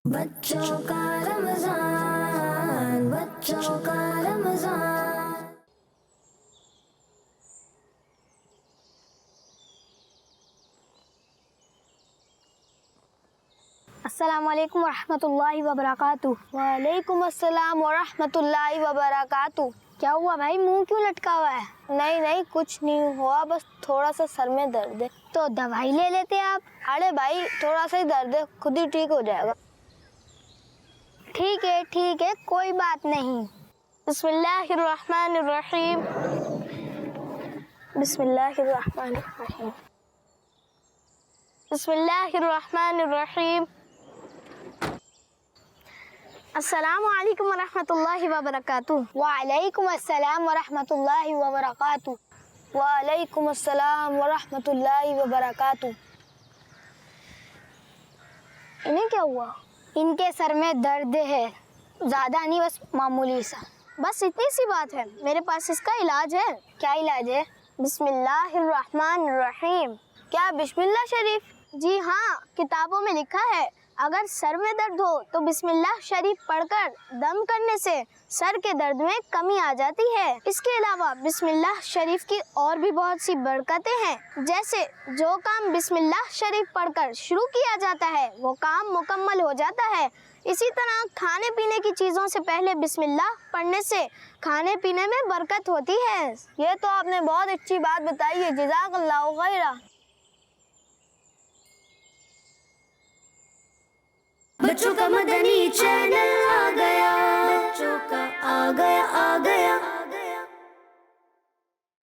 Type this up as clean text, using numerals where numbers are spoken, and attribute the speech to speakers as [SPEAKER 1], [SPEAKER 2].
[SPEAKER 1] बच्चों का रमजान, बच्चों का रमजान।
[SPEAKER 2] अस्सलामुअलैकुम वरहमतुल्लाहि वबरकातुह।
[SPEAKER 3] वालेकुम अस्सलाम वरहमतुल्लाहि वबरकातुह।
[SPEAKER 2] क्या हुआ भाई, मुंह क्यों लटका हुआ है?
[SPEAKER 3] नहीं नहीं, कुछ नहीं हुआ, बस थोड़ा सा सर में दर्द है।
[SPEAKER 2] तो दवाई ले लेते आप।
[SPEAKER 3] अरे भाई, थोड़ा सा ही दर्द है, खुद ही ठीक हो जाएगा।
[SPEAKER 2] ठीक है, कोई बात नहीं।
[SPEAKER 3] बिस्मिल्लाहिर्रहमानिर्रहीम, बिस्मिल्लाहिर्रहमानिर्रहीम, बिस्मिल्लाहिर्रहमानिर्रहीम।
[SPEAKER 2] अस्सलामु अलैकुम वरहमतुल्लाहि वबरकातुह।
[SPEAKER 3] वालेकुम अस्सलाम वरहमतुल्लाहि वबरकातुह। वालेकुम अस्सलाम वरहमतुल्लाहि वबरकातुह।
[SPEAKER 2] इन्हें क्या हुआ? इनके सर में दर्द है, ज्यादा नहीं, बस मामूली सा।
[SPEAKER 3] बस इतनी सी बात है, मेरे पास इसका इलाज है।
[SPEAKER 2] क्या इलाज है?
[SPEAKER 3] बिस्मिल्लाहिर्रहमानिर्रहीम। क्या बिस्मिल्लाह शरीफ?
[SPEAKER 2] जी हाँ, किताबों में लिखा है अगर सर में दर्द हो तो बिस्मिल्लाह शरीफ पढ़कर दम करने से सर के दर्द में कमी आ जाती है। इसके अलावा बिस्मिल्लाह शरीफ की और भी बहुत सी बरकतें हैं, जैसे जो काम बिस्मिल्लाह शरीफ पढ़कर शुरू किया जाता है वो काम मुकम्मल हो जाता है। इसी तरह खाने पीने की चीज़ों से पहले बिस्मिल्लाह पढ़ने से खाने पीने में बरकत होती है।
[SPEAKER 3] ये तो आपने बहुत अच्छी बात बताई है, जज़ाकल्लाहु खैरा।
[SPEAKER 1] बच्चों का मदनी चैनल आ गया, बच्चों का आ गया।